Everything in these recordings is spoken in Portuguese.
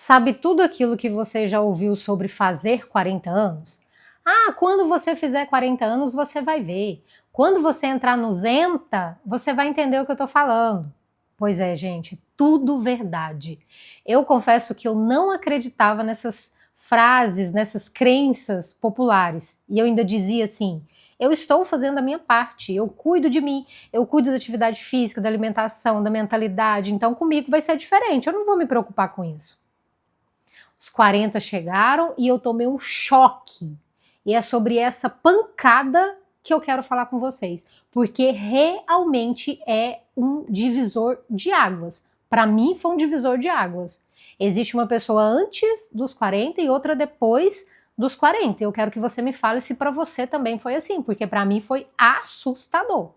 Sabe tudo aquilo que você já ouviu sobre fazer 40 anos? Ah, quando você fizer 40 anos você vai ver. Quando você entrar no Zenta, você vai entender o que eu tô falando. Pois é, gente, tudo verdade. Eu confesso que eu não acreditava nessas frases, nessas crenças populares. E eu ainda dizia assim: eu estou fazendo a minha parte, eu cuido de mim, eu cuido da atividade física, da alimentação, da mentalidade, então comigo vai ser diferente, eu não vou me preocupar com isso. Os 40 chegaram e eu tomei um choque. E é sobre essa pancada que eu quero falar com vocês, porque realmente é um divisor de águas. Para mim foi um divisor de águas. Existe uma pessoa antes dos 40 e outra depois dos 40. Eu quero que você me fale se para você também foi assim, porque para mim foi assustador.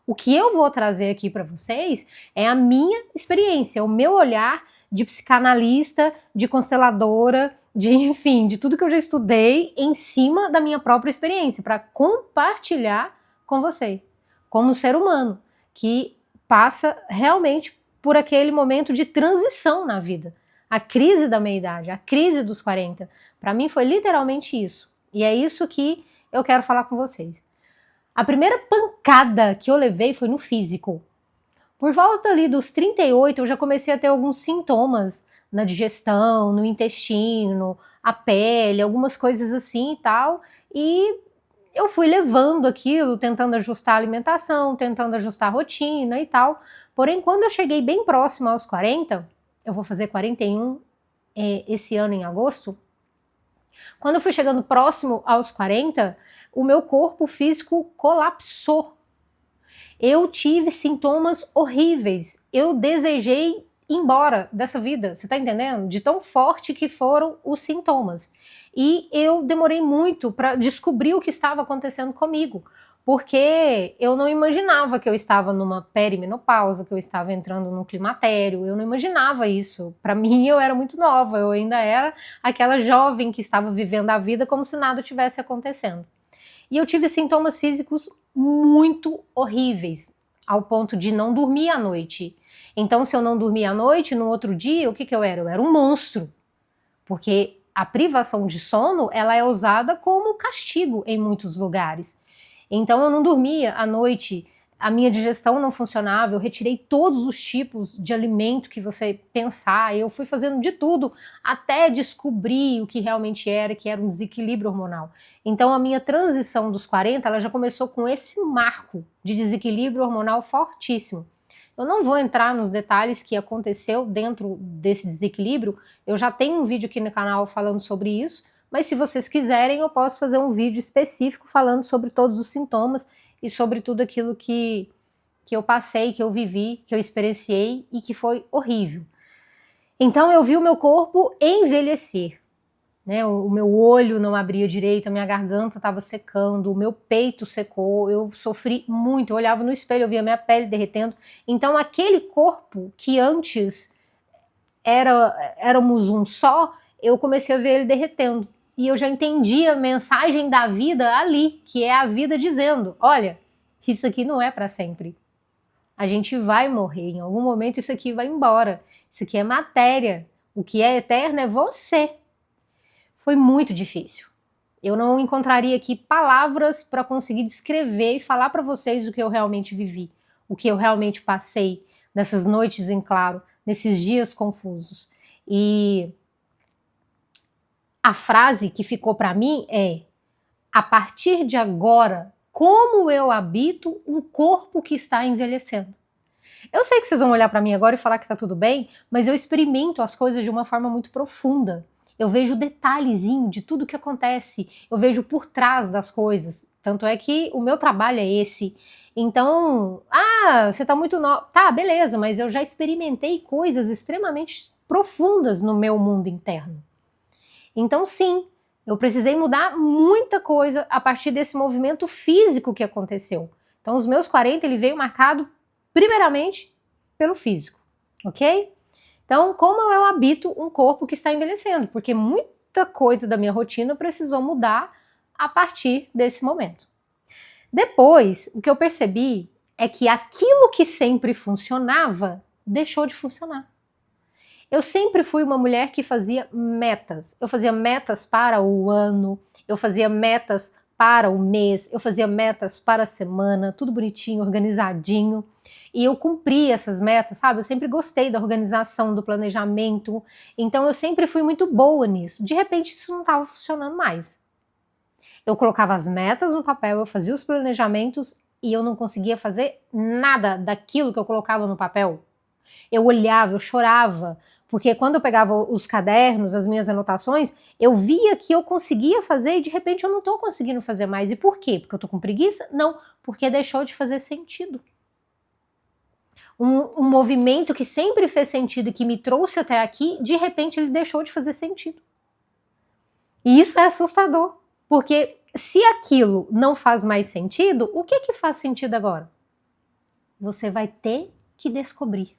O que eu vou trazer aqui para vocês é a minha experiência, o meu olhar de psicanalista, de consteladora, enfim, de tudo que eu já estudei em cima da minha própria experiência, para compartilhar com você, como ser humano, que passa realmente por aquele momento de transição na vida. A crise da meia-idade, a crise dos 40. Para mim foi literalmente isso. E é isso que eu quero falar com vocês. A primeira pancada que eu levei foi no físico. Por volta ali dos 38, eu já comecei a ter alguns sintomas na digestão, no intestino, a pele, algumas coisas assim e tal. E eu fui levando aquilo, tentando ajustar a alimentação, tentando ajustar a rotina e tal. Porém, quando eu cheguei bem próximo aos 40, eu vou fazer 41 esse ano em agosto. Quando eu fui chegando próximo aos 40, o meu corpo físico colapsou. Eu tive sintomas horríveis. Eu desejei ir embora dessa vida, você tá entendendo? De tão forte que foram os sintomas. E eu demorei muito para descobrir o que estava acontecendo comigo, porque eu não imaginava que eu estava numa perimenopausa, que eu estava entrando no climatério, eu não imaginava isso. Para mim, eu era muito nova, eu ainda era aquela jovem que estava vivendo a vida como se nada tivesse acontecendo. E eu tive sintomas físicos muito horríveis, ao ponto de não dormir à noite. Então, se eu não dormia à noite, no outro dia, o que eu era? Eu era um monstro. Porque a privação de sono, ela é usada como castigo em muitos lugares. Então, eu não dormia à noite, a minha digestão não funcionava, eu retirei todos os tipos de alimento que você pensar, eu fui fazendo de tudo até descobrir o que realmente era, que era um desequilíbrio hormonal. Então a minha transição dos 40, ela já começou com esse marco de desequilíbrio hormonal fortíssimo. Eu não vou entrar nos detalhes que aconteceu dentro desse desequilíbrio, eu já tenho um vídeo aqui no canal falando sobre isso, mas se vocês quiserem eu posso fazer um vídeo específico falando sobre todos os sintomas e sobre tudo aquilo que eu passei, que eu vivi, que eu experienciei e que foi horrível. Então eu vi o meu corpo envelhecer, né? O meu olho não abria direito, a minha garganta estava secando, o meu peito secou, eu sofri muito, eu olhava no espelho, eu via minha pele derretendo. Então aquele corpo que antes éramos um só, eu comecei a ver ele derretendo. E eu já entendi a mensagem da vida ali, que é a vida dizendo, olha, isso aqui não é para sempre. A gente vai morrer, em algum momento isso aqui vai embora. Isso aqui é matéria. O que é eterno é você. Foi muito difícil. Eu não encontraria aqui palavras para conseguir descrever e falar para vocês o que eu realmente vivi, o que eu realmente passei nessas noites em claro, nesses dias confusos. E a frase que ficou para mim é: a partir de agora, como eu habito um corpo que está envelhecendo? Eu sei que vocês vão olhar para mim agora e falar que tá tudo bem, mas eu experimento as coisas de uma forma muito profunda. Eu vejo detalhezinho de tudo que acontece, eu vejo por trás das coisas. Tanto é que o meu trabalho é esse. Então, você tá muito nova. Tá, beleza, mas eu já experimentei coisas extremamente profundas no meu mundo interno. Então, sim, eu precisei mudar muita coisa a partir desse movimento físico que aconteceu. Então, os meus 40, ele veio marcado primeiramente pelo físico, ok? Então, como eu habito um corpo que está envelhecendo? Porque muita coisa da minha rotina precisou mudar a partir desse momento. Depois, o que eu percebi é que aquilo que sempre funcionava deixou de funcionar. Eu sempre fui uma mulher que fazia metas. Eu fazia metas para o ano, eu fazia metas para o mês, eu fazia metas para a semana, tudo bonitinho, organizadinho. E eu cumpria essas metas, sabe? Eu sempre gostei da organização, do planejamento. Então eu sempre fui muito boa nisso. De repente isso não estava funcionando mais. Eu colocava as metas no papel, eu fazia os planejamentos e eu não conseguia fazer nada daquilo que eu colocava no papel. Eu olhava, eu chorava, porque quando eu pegava os cadernos, as minhas anotações, eu via que eu conseguia fazer e de repente eu não estou conseguindo fazer mais. E por quê? Porque eu estou com preguiça? Não, porque deixou de fazer sentido. Um movimento que sempre fez sentido e que me trouxe até aqui, de repente ele deixou de fazer sentido. E isso é assustador, porque se aquilo não faz mais sentido, o que faz sentido agora? Você vai ter que descobrir.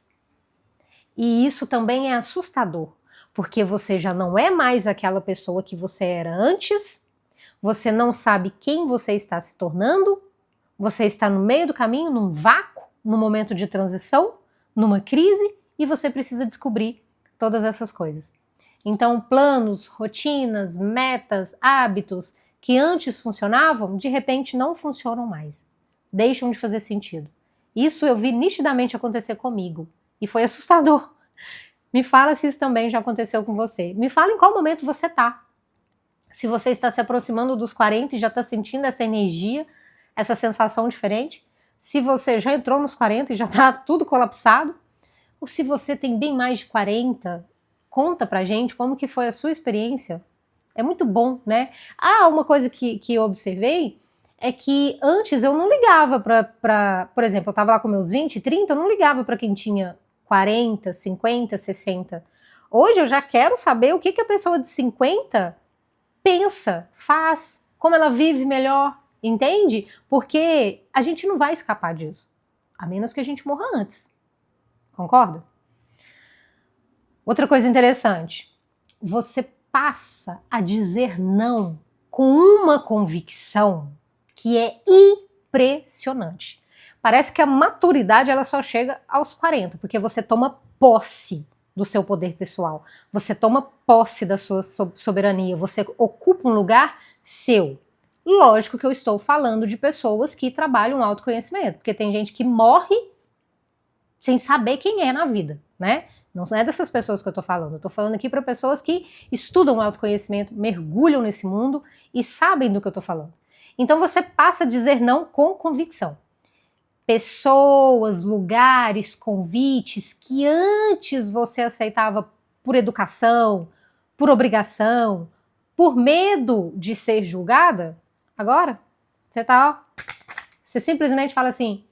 E isso também é assustador, porque você já não é mais aquela pessoa que você era antes, você não sabe quem você está se tornando, você está no meio do caminho, num vácuo, num momento de transição, numa crise, e você precisa descobrir todas essas coisas. Então, planos, rotinas, metas, hábitos que antes funcionavam, de repente não funcionam mais. Deixam de fazer sentido. Isso eu vi nitidamente acontecer comigo. E foi assustador. Me fala se isso também já aconteceu com você. Me fala em qual momento você está. Se você está se aproximando dos 40 e já está sentindo essa energia, essa sensação diferente. Se você já entrou nos 40 e já está tudo colapsado. Ou se você tem bem mais de 40, conta pra gente como que foi a sua experiência. É muito bom, né? Ah, uma coisa que eu observei é que antes eu não ligava pra por exemplo, eu estava lá com meus 20, 30, eu não ligava para quem tinha 40, 50, 60. Hoje eu já quero saber o que a pessoa de 50 pensa, faz, como ela vive melhor, entende? Porque a gente não vai escapar disso, a menos que a gente morra antes. Concorda? Outra coisa interessante, você passa a dizer não com uma convicção que é impressionante. Parece que a maturidade ela só chega aos 40, porque você toma posse do seu poder pessoal, você toma posse da sua soberania, você ocupa um lugar seu. Lógico que eu estou falando de pessoas que trabalham autoconhecimento, porque tem gente que morre sem saber quem é na vida, né? Não é dessas pessoas que eu tô falando. Eu tô falando aqui para pessoas que estudam autoconhecimento, mergulham nesse mundo e sabem do que eu tô falando. Então você passa a dizer não com convicção. Pessoas, lugares, convites que antes você aceitava por educação, por obrigação, por medo de ser julgada, agora você simplesmente fala assim,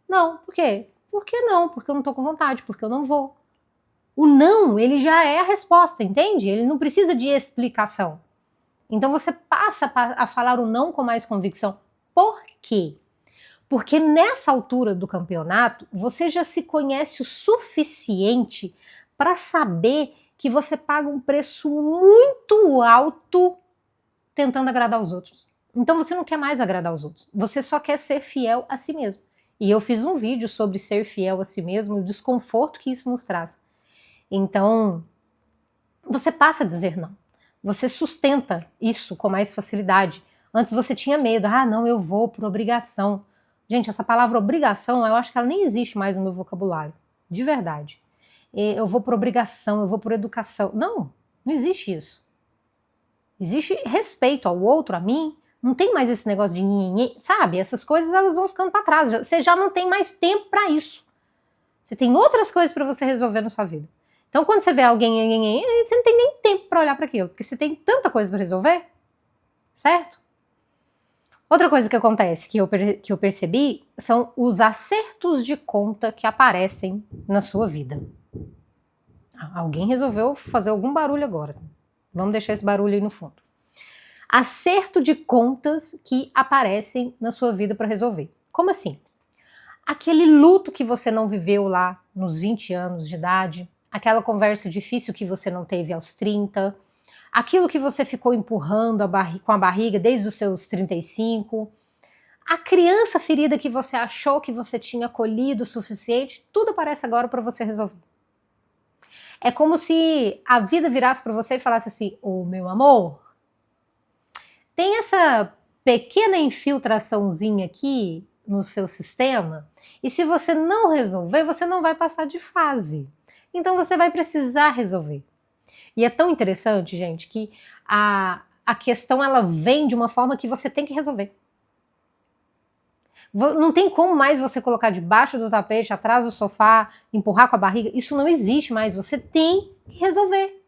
não, por quê? Por que não? Porque eu não tô com vontade, porque eu não vou. O não, ele já é a resposta, entende? Ele não precisa de explicação. Então você passa a falar o não com mais convicção. Por quê? Porque nessa altura do campeonato, você já se conhece o suficiente para saber que você paga um preço muito alto tentando agradar os outros. Então você não quer mais agradar os outros, você só quer ser fiel a si mesmo. E eu fiz um vídeo sobre ser fiel a si mesmo, o desconforto que isso nos traz. Então, você passa a dizer não. Você sustenta isso com mais facilidade. Antes você tinha medo. Ah, não, eu vou por obrigação. Gente, essa palavra obrigação, eu acho que ela nem existe mais no meu vocabulário. De verdade. Eu vou por obrigação, eu vou por educação. Não, não existe isso. Existe respeito ao outro, a mim. Não tem mais esse negócio de nhenhenhê, sabe? Essas coisas elas vão ficando para trás. Você já não tem mais tempo para isso. Você tem outras coisas para você resolver na sua vida. Então, quando você vê alguém, você não tem nem tempo para olhar para aquilo, porque você tem tanta coisa para resolver, certo? Outra coisa que acontece, que eu percebi, são os acertos de conta que aparecem na sua vida. Alguém resolveu fazer algum barulho agora. Vamos deixar esse barulho aí no fundo. Acerto de contas que aparecem na sua vida para resolver. Como assim? Aquele luto que você não viveu lá nos 20 anos de idade, aquela conversa difícil que você não teve aos 30, aquilo que você ficou empurrando com a barriga desde os seus 35, a criança ferida que você achou que você tinha acolhido o suficiente, tudo aparece agora para você resolver. É como se a vida virasse para você e falasse assim: ô meu amor, tem essa pequena infiltraçãozinha aqui no seu sistema, e se você não resolver, você não vai passar de fase. Então você vai precisar resolver. E é tão interessante, gente, que a questão ela vem de uma forma que você tem que resolver. Não tem como mais você colocar debaixo do tapete, atrás do sofá, empurrar com a barriga. Isso não existe mais. Você tem que resolver.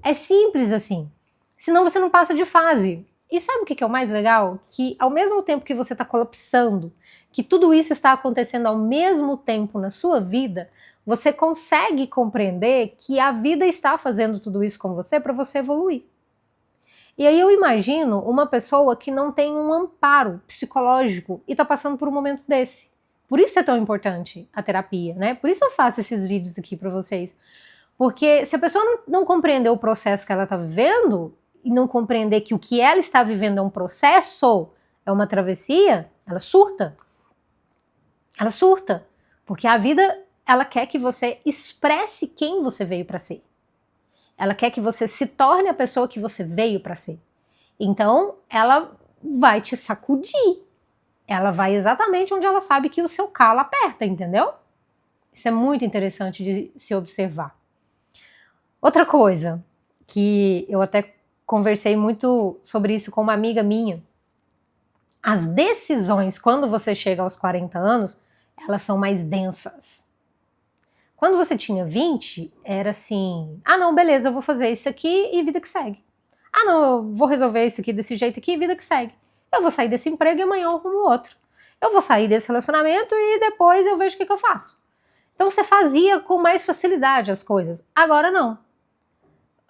É simples assim. Senão você não passa de fase. E sabe o que é o mais legal? Que ao mesmo tempo que você está colapsando, que tudo isso está acontecendo ao mesmo tempo na sua vida, você consegue compreender que a vida está fazendo tudo isso com você para você evoluir. E aí eu imagino uma pessoa que não tem um amparo psicológico e está passando por um momento desse. Por isso é tão importante a terapia, né? Por isso eu faço esses vídeos aqui para vocês. Porque se a pessoa não compreender o processo que ela está vivendo e não compreender que o que ela está vivendo é um processo, é uma travessia, ela surta. Ela surta. Porque a vida, ela quer que você expresse quem você veio para ser. Ela quer que você se torne a pessoa que você veio para ser. Então, ela vai te sacudir. Ela vai exatamente onde ela sabe que o seu calo aperta, entendeu? Isso é muito interessante de se observar. Outra coisa, que eu até conversei muito sobre isso com uma amiga minha. As decisões, quando você chega aos 40 anos, elas são mais densas. Quando você tinha 20, era assim, ah não, beleza, eu vou fazer isso aqui e vida que segue. Ah não, eu vou resolver isso aqui desse jeito aqui e vida que segue. Eu vou sair desse emprego e amanhã eu arrumo outro. Eu vou sair desse relacionamento e depois eu vejo o que eu faço. Então você fazia com mais facilidade as coisas. Agora não.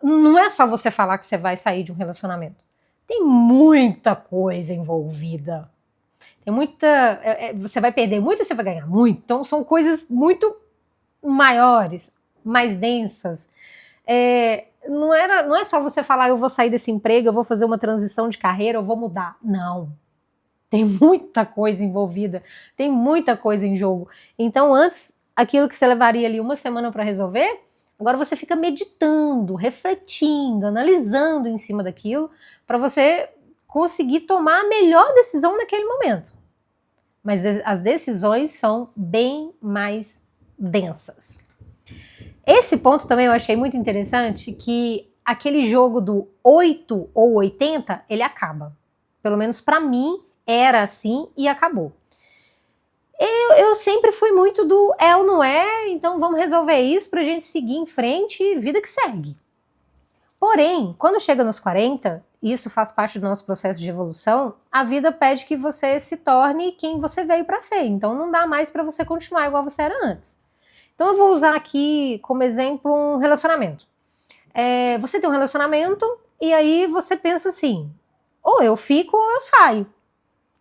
Não é só você falar que você vai sair de um relacionamento. Tem muita coisa envolvida. Tem muita... você vai perder muito e você vai ganhar muito. Então são coisas muito maiores, mais densas. Não é só você falar, eu vou sair desse emprego, eu vou fazer uma transição de carreira, eu vou mudar. Não. Tem muita coisa envolvida, tem muita coisa em jogo. Então, antes, aquilo que você levaria ali uma semana para resolver, agora você fica meditando, refletindo, analisando em cima daquilo, para você conseguir tomar a melhor decisão naquele momento. Mas as decisões são bem mais densas. Esse ponto também eu achei muito interessante, que aquele jogo do 8 ou 80, ele acaba. Pelo menos para mim era assim e acabou. Eu sempre fui muito do é ou não é, então vamos resolver isso pra gente seguir em frente e vida que segue. Porém, quando chega nos 40, e isso faz parte do nosso processo de evolução, a vida pede que você se torne quem você veio para ser. Então não dá mais para você continuar igual você era antes. Então eu vou usar aqui como exemplo um relacionamento. Você tem um relacionamento e aí você pensa assim, ou eu fico ou eu saio.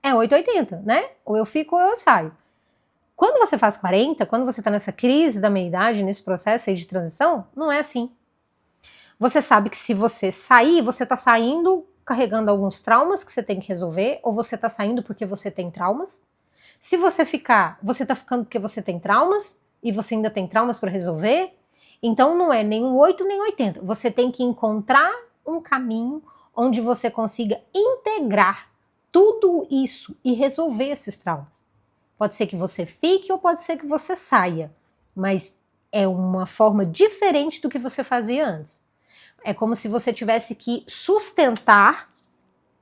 É 880, né? Ou eu fico ou eu saio. Quando você faz 40, quando você está nessa crise da meia-idade, nesse processo aí de transição, não é assim. Você sabe que se você sair, você está saindo carregando alguns traumas que você tem que resolver, ou você está saindo porque você tem traumas. Se você ficar, você está ficando porque você tem traumas, e você ainda tem traumas para resolver. Então não é nem um 8 nem 80. Você tem que encontrar um caminho onde você consiga integrar tudo isso e resolver esses traumas. Pode ser que você fique ou pode ser que você saia, mas é uma forma diferente do que você fazia antes. É como se você tivesse que sustentar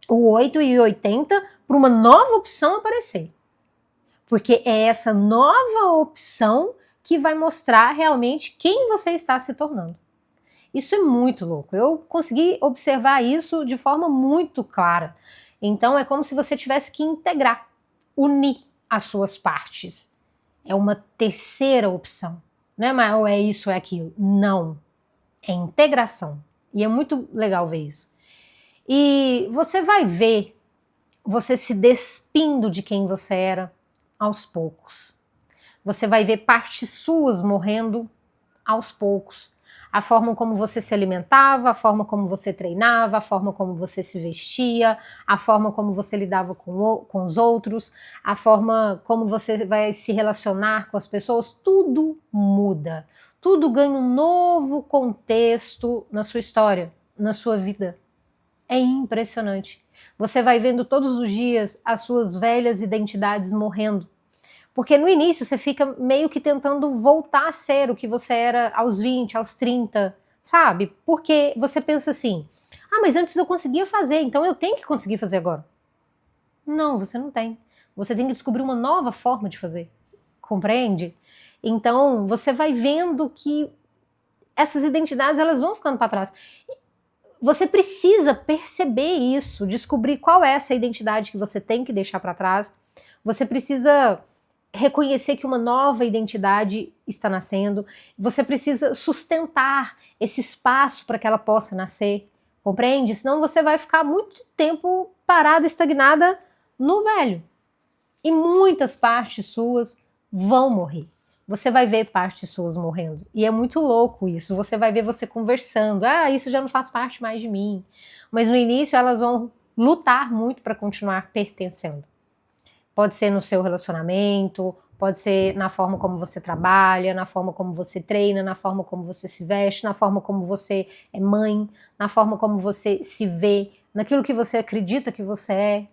o 8 e 80 para uma nova opção aparecer. Porque é essa nova opção que vai mostrar realmente quem você está se tornando. Isso é muito louco. Eu consegui observar isso de forma muito clara. Então é como se você tivesse que integrar, unir as suas partes. É uma terceira opção. Não é mais ou é isso ou é aquilo. Não. É integração. E é muito legal ver isso. E você vai ver você se despindo de quem você era aos poucos. Você vai ver partes suas morrendo aos poucos. A forma como você se alimentava, a forma como você treinava, a forma como você se vestia, a forma como você lidava com os outros, a forma como você vai se relacionar com as pessoas, tudo muda. tudo ganha um novo contexto na sua história, na sua vida. É impressionante. Você vai vendo todos os dias as suas velhas identidades morrendo. Porque no início você fica meio que tentando voltar a ser o que você era aos 20, aos 30, sabe? Porque você pensa assim, mas antes eu conseguia fazer, então eu tenho que conseguir fazer agora. Não, você não tem. Você tem que descobrir uma nova forma de fazer. Compreende? Então, você vai vendo que essas identidades elas vão ficando para trás. Você precisa perceber isso, descobrir qual é essa identidade que você tem que deixar para trás. Você precisa reconhecer que uma nova identidade está nascendo. Você precisa sustentar esse espaço para que ela possa nascer. Compreende? Senão você vai ficar muito tempo parada, estagnada no velho. E muitas partes suas vão morrer. Você vai ver partes suas morrendo. E é muito louco isso. Você vai ver você conversando. Isso já não faz parte mais de mim. Mas no início elas vão lutar muito para continuar pertencendo. Pode ser no seu relacionamento, pode ser na forma como você trabalha, na forma como você treina, na forma como você se veste, na forma como você é mãe, na forma como você se vê, naquilo que você acredita que você é.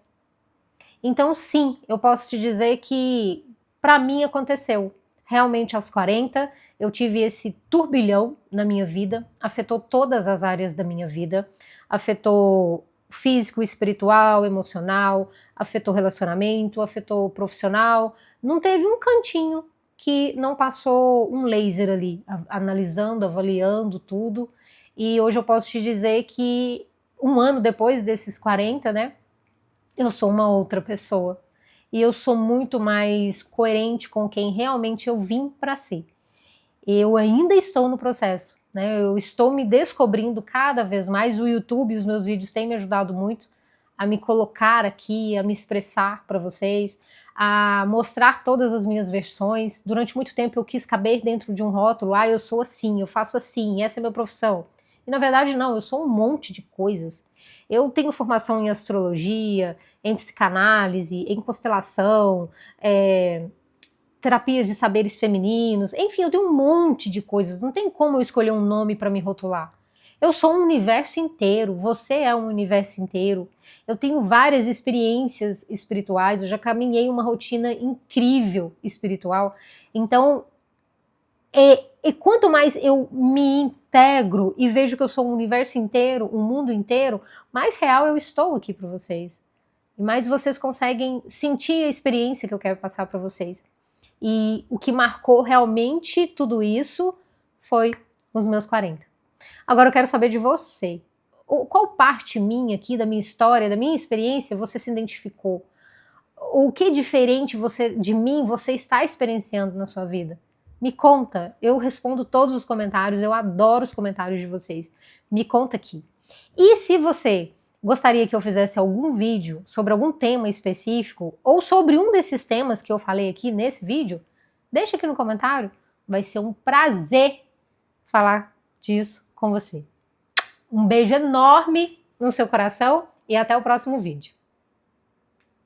Então, sim, eu posso te dizer que para mim aconteceu. Realmente aos 40, eu tive esse turbilhão na minha vida, afetou todas as áreas da minha vida, afetou físico, espiritual, emocional, afetou relacionamento, afetou profissional. Não teve um cantinho que não passou um laser ali, analisando, avaliando tudo. E hoje eu posso te dizer que um ano depois desses 40, né? Eu sou uma outra pessoa. E eu sou muito mais coerente com quem realmente eu vim para ser. Eu ainda estou no processo, né? Eu estou me descobrindo cada vez mais. O YouTube e os meus vídeos têm me ajudado muito a me colocar aqui, a me expressar para vocês, a mostrar todas as minhas versões. Durante muito tempo eu quis caber dentro de um rótulo. Eu sou assim, eu faço assim, essa é a minha profissão. E na verdade não, eu sou um monte de coisas. Eu tenho formação em astrologia, em psicanálise, em constelação, terapias de saberes femininos, enfim, eu tenho um monte de coisas, não tem como eu escolher um nome para me rotular. Eu sou um universo inteiro, você é um universo inteiro. Eu tenho várias experiências espirituais, eu já caminhei uma rotina incrível espiritual. Então, e quanto mais eu me integro e vejo que eu sou um universo inteiro, um mundo inteiro, mais real eu estou aqui para vocês. E mais vocês conseguem sentir a experiência que eu quero passar para vocês. E o que marcou realmente tudo isso foi os meus 40. Agora eu quero saber de você. Qual parte minha aqui, da minha história, da minha experiência, você se identificou? O que diferente de mim você está experienciando na sua vida? Me conta, eu respondo todos os comentários, eu adoro os comentários de vocês. Me conta aqui. E se você gostaria que eu fizesse algum vídeo sobre algum tema específico, ou sobre um desses temas que eu falei aqui nesse vídeo, deixa aqui no comentário, vai ser um prazer falar disso com você. Um beijo enorme no seu coração e até o próximo vídeo.